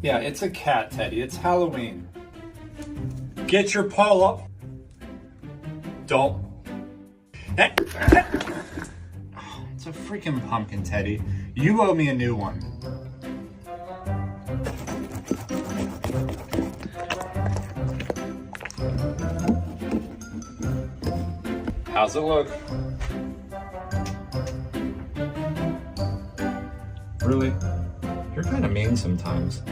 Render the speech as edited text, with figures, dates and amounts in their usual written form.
Yeah, it's a cat, Teddy. It's Halloween. Get your paw up. Don't. It's a freaking pumpkin, Teddy. You owe me a new one. How's it look? Really? You're kind of mean sometimes.